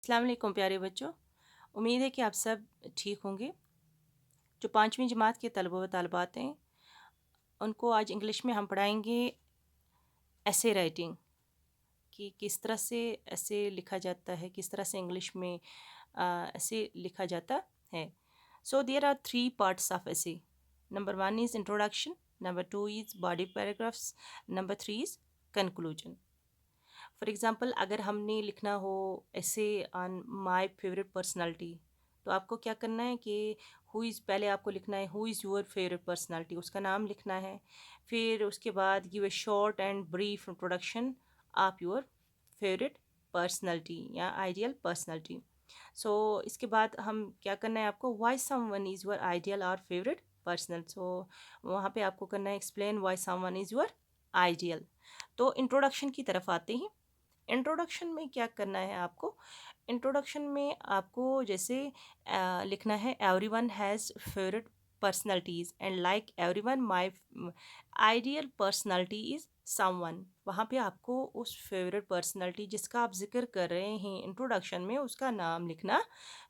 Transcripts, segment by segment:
अस्सलाम वालेकुम प्यारे बच्चों। उम्मीद है कि आप सब ठीक होंगे। जो 5वीं जमात के तलबा व तालिबात हैं, उनको आज इंग्लिश में हम पढ़ाएंगे ऐसे राइटिंग कि किस तरह से ऐसे लिखा जाता है, किस तरह से इंग्लिश में ऐसे लिखा जाता है। So there are 3 parts of essay. Number 1 is introduction, number 2 is body paragraphs, number 3 is conclusion. For example अगर हमने लिखना हो ऐसे ऑन माय फेवरेट पर्सनालिटी, तो आपको क्या करना है कि हु इज़ पहले आपको लिखना है who is your favourite personality, उसका नाम लिखना है। फिर उसके बाद give a short and brief introduction of your favourite personality या आइडियल पर्सनालिटी। सो इसके बाद हम क्या करना है आपको, why someone is your ideal और फेवरेट पर्सनल। सो वहाँ पे आपको करना है explain why someone is your ideal. तो इंट्रोडक्शन की तरफ आते हैं। इंट्रोडक्शन में क्या करना है आपको, इंट्रोडक्शन में आपको जैसे लिखना है everyone has favourite personalities and like everyone my ideal personality is someone. वहाँ पे आपको उस फेवरेट पर्सनालिटी जिसका आप जिक्र कर रहे हैं इंट्रोडक्शन में, उसका नाम लिखना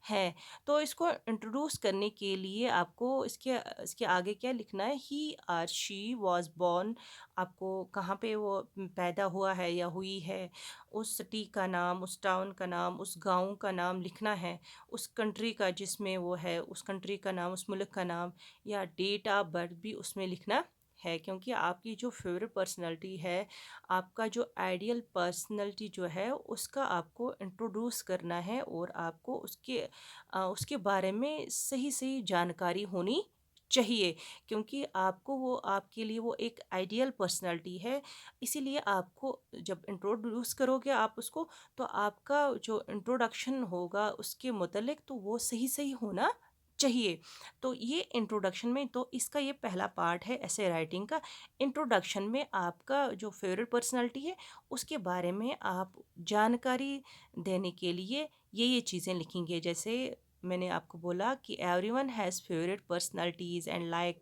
है। तो इसको इंट्रोड्यूस करने के लिए आपको इसके इसके आगे क्या लिखना है, he or she was born. आपको कहाँ पे वो पैदा हुआ है या हुई है, उस सिटी का नाम, उस टाउन का नाम, उस गांव का नाम लिखना है। उस कंट्री का जिसमें वो है, उस कंट्री का नाम, उस मुल्क का नाम या डेट ऑफ बर्थ भी उसमें लिखना है। क्योंकि आपकी जो फेवरेट पर्सनालिटी है, आपका जो आइडियल पर्सनालिटी जो है, उसका आपको इंट्रोड्यूस करना है और आपको उसके बारे में सही सही जानकारी होनी चाहिए। क्योंकि आपको वो आपके लिए वो एक आइडियल पर्सनालिटी है। इसीलिए आपको जब इंट्रोड्यूस करोगे आप उसको, तो आपका जो इंट्रोडक्शन होगा उसके मुतलिक तो वो सही सही होना चाहिए। तो ये इंट्रोडक्शन में, तो इसका ये पहला पार्ट है ऐसे राइटिंग का। इंट्रोडक्शन में आपका जो फेवरेट पर्सनालिटी है उसके बारे में आप जानकारी देने के लिए ये चीज़ें लिखेंगे। जैसे मैंने आपको बोला कि everyone has favourite personalities and like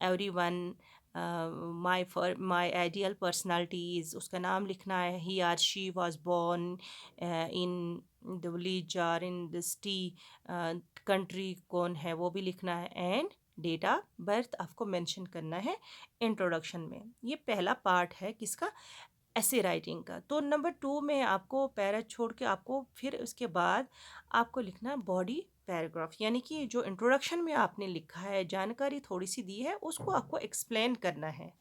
everyone my ideal personalities, उसका नाम लिखना है। He or she was born in the village और इन द सिटी, कंट्री कौन है वो भी लिखना है, एंड डेट ऑफ बर्थ आपको मेंशन करना है इंट्रोडक्शन में। ये पहला पार्ट है किसका, ऐसे राइटिंग का। तो नंबर 2 में आपको पैरा छोड़ के आपको फिर उसके बाद आपको लिखना बॉडी पैराग्राफ, यानी कि जो इंट्रोडक्शन में आपने लिखा है, जानकारी थोड़ी सी दी है, उसको आपको एक्सप्लेन करना है।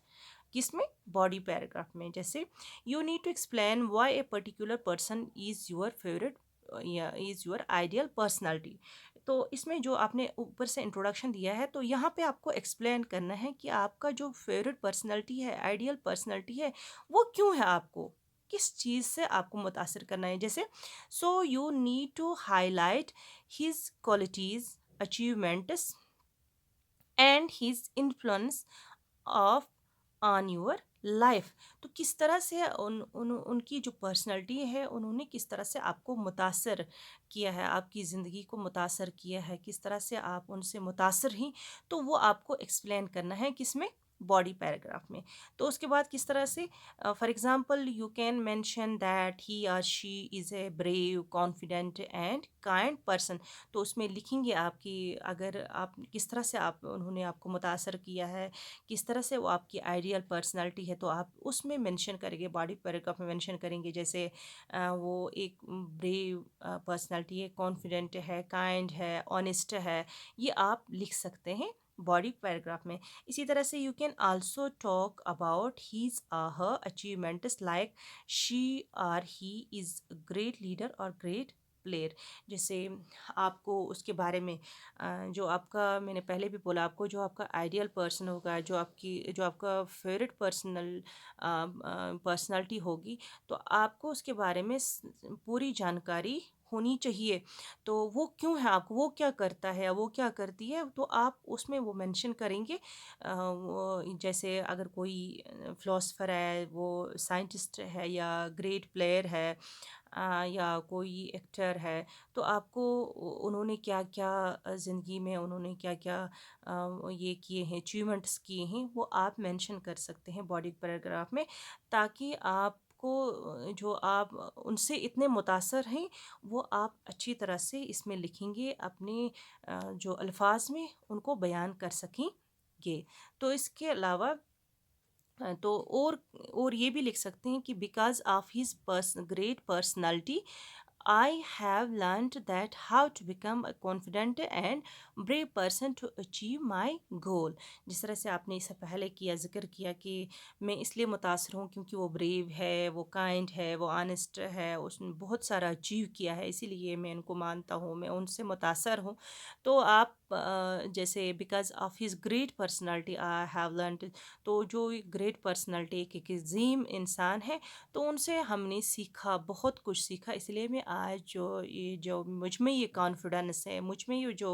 किसमें, बॉडी पैराग्राफ में। जैसे you need to explain why a particular person is your favourite या इज़ योर आइडियल पर्सनालिटी। तो इसमें जो आपने ऊपर से इंट्रोडक्शन दिया है, तो यहाँ पे आपको एक्सप्लेन करना है कि आपका जो फेवरेट पर्सनालिटी है, आइडियल पर्सनालिटी है, वो क्यों है, आपको किस चीज़ से आपको मुतासर करना है। जैसे so you need to highlight his qualities, achievements and his influence of on your life. तो किस तरह से उनकी जो पर्सनालिटी है, उन्होंने किस तरह से आपको मुतासर किया है, आपकी ज़िंदगी को मुतासर किया है, किस तरह से आप उनसे मुतासर ही, तो वो आपको एक्सप्लेन करना है किसमें, बॉडी पैराग्राफ में। तो उसके बाद किस तरह से, for example you can mention that he और she is a brave, confident and kind person. तो उसमें लिखेंगे आपकी, अगर आप किस तरह से आप उन्होंने आपको मुतासर किया है, किस तरह से वो आपकी आइडियल पर्सनालिटी है, तो आप उसमें मेंशन करेंगे, बॉडी पैराग्राफ में मेंशन करेंगे। जैसे वो एक ब्रेव पर्सनालिटी है, कॉन्फिडेंट है, काइंड है, ऑनेस्ट है, ये आप लिख सकते हैं बॉडी पैराग्राफ में। इसी तरह से you can also talk about his her achievements like she और ही इज़ ग्रेट लीडर और ग्रेट प्लेयर। जैसे आपको उसके बारे में जो आपका, मैंने पहले भी बोला आपको, जो आपका आइडियल पर्सन होगा, जो आपका फेवरेट पर्सनालिटी होगी, तो आपको उसके बारे में पूरी जानकारी होनी चाहिए। तो वो क्यों है, आपको वो क्या करता है, वो क्या करती है, तो आप उसमें वो मेंशन करेंगे। जैसे अगर कोई फिलोसफर है, वो साइंटिस्ट है या ग्रेट प्लेयर है, या कोई एक्टर है, तो आपको उन्होंने क्या क्या ज़िंदगी में उन्होंने क्या क्या ये किए हैं, अचीवमेंट्स किए हैं, वो आप मेंशन कर सकते हैं बॉडी पैराग्राफ में। ताकि आपको जो आप उनसे इतने मुतासर हैं, वो आप अच्छी तरह से इसमें लिखेंगे, अपने जो अल्फाज में उनको बयान कर सकेंगे। तो इसके अलावा तो और ये भी लिख सकते हैं कि because of his great personality I have learned that how to become a confident and brave person to achieve my goal। जिस तरह से आपने इससे पहले किया, ज़िक्र किया कि मैं इसलिए मुतासर हूँ क्योंकि वो ब्रेव है, वो काइंड है, वो ऑनेस्ट है, उसने बहुत सारा अचीव किया है, इसीलिए मैं उनको मानता हूँ, मैं उनसे मुतासर हूँ। तो आप जैसे because of his great personality I have learned, तो जो ग्रेट पर्सनालिटी एक अजीम इंसान है, तो उनसे हमने सीखा, बहुत कुछ सीखा। इसलिए मैं आज जो मुझ में ये कॉन्फिडेंस है, मुझ में ये जो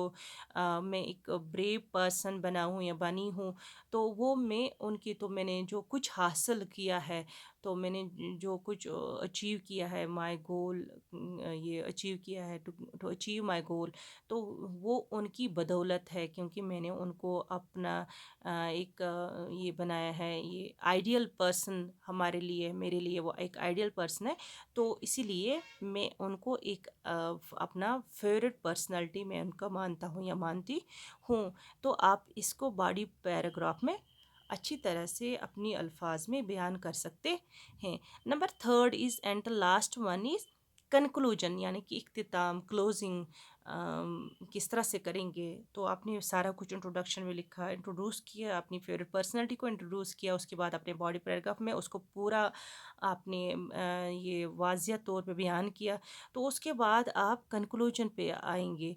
मैं एक ब्रेव पर्सन बना हूँ या बनी हूँ, तो वो मैं उनकी, तो मैंने जो कुछ हासिल किया है, तो मैंने जो कुछ अचीव किया है, माय गोल ये अचीव किया है, टू अचीव माय गोल, तो वो उनकी बदौलत है, क्योंकि मैंने उनको अपना एक ये बनाया है, ये आइडियल पर्सन हमारे लिए, मेरे लिए वो एक आइडियल पर्सन है। तो इसीलिए मैं उनको एक अपना फेवरेट पर्सनालिटी मैं उनका मानता हूँ या मानती हूँ। तो आप इसको बॉडी पैराग्राफ में अच्छी तरह से अपनी अल्फाज में बयान कर सकते हैं। Number third is and the last one is conclusion, यानी कि इख्तिताम, क्लोजिंग किस तरह से करेंगे। तो आपने सारा कुछ इंट्रोडक्शन में लिखा, इंट्रोड्यूस किया, अपनी फेवरेट पर्सनालिटी को इंट्रोड्यूस किया, उसके बाद अपने बॉडी पैराग्राफ में उसको पूरा आपने ये वाज़िया तौर पे बयान किया। तो उसके बाद आप कंक्लूजन पे आएंगे।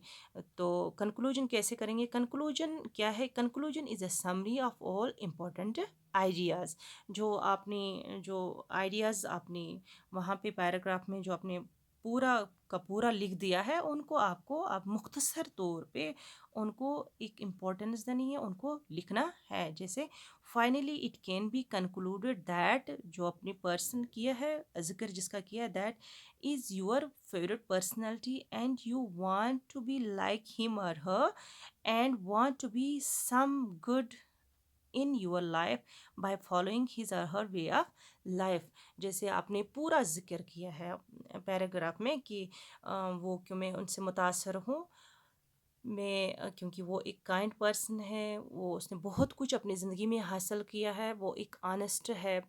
तो कंक्लूजन कैसे करेंगे? कंक्लूजन क्या है? Conclusion is a summary of all important ideas. जो आइडियाज़ आपने वहाँ पे पैराग्राफ में जो आपने पूरा का पूरा लिख दिया है, उनको आपको आप मुख्तसर तौर पे उनको एक इम्पोर्टेंस देनी है, उनको लिखना है। जैसे finally it can be concluded that, जो अपनी पर्सन किया है, जिक्र जिसका किया है, that is your favourite personality and you want to be like him और her and want to be some good in your life by following his और हर वे ऑफ लाइफ। जैसे आपने पूरा जिक्र किया है पैराग्राफ में कि वो क्यों मैं उनसे मुतासर हूँ, मैं क्योंकि वो एक काइंड पर्सन है, वो उसने बहुत कुछ अपनी ज़िंदगी में हासिल किया है, वो एक ऑनेस्ट है,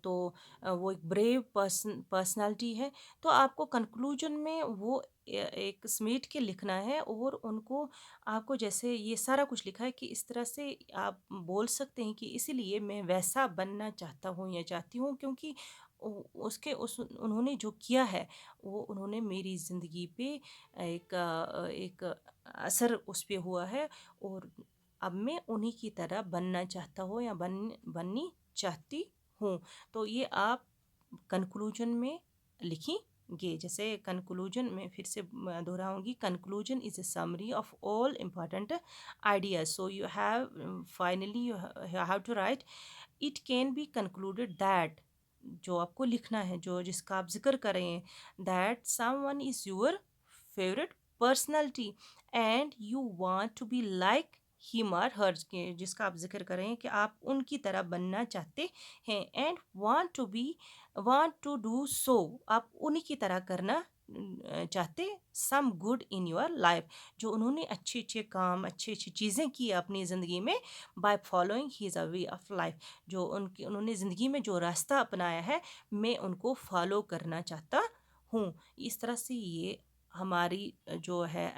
तो वो एक ब्रेव पर्सनालिटी है। तो आपको कंक्लूजन में वो एक समेट के लिखना है, और उनको आपको जैसे ये सारा कुछ लिखा है कि इस तरह से आप बोल सकते हैं कि इसीलिए मैं वैसा बनना चाहता हूँ या चाहती हूँ, क्योंकि उसके उस उन्होंने जो किया है, वो उन्होंने मेरी ज़िंदगी पे एक असर उस पे हुआ है, और अब मैं उन्हीं की तरह बनना चाहता हूँ या बननी चाहती हूँ। तो ये आप कंक्लूजन में लिखेंगे। जैसे कंक्लूजन में फिर से दोहराऊंगी, conclusion is a summary of all important ideas. So you have finally you have to write it can be concluded that, जो आपको लिखना है, जो जिसका आप जिक्र कर रहे हैं, that someone is your favourite personality and you want to be like him और हर, के जिसका आप जिक्र कर रहे हैं कि आप उनकी तरह बनना चाहते हैं, and want to do so, आप उन्हीं की तरह करना चाहते, some good in your life, जो उन्होंने अच्छे अच्छे काम, अच्छी अच्छी चीज़ें की अपनी ज़िंदगी में, bye following his a way of life, जो उन्होंने ज़िंदगी में जो रास्ता अपनाया है, मैं उनको फॉलो करना चाहता हूँ। इस तरह से ये हमारी जो है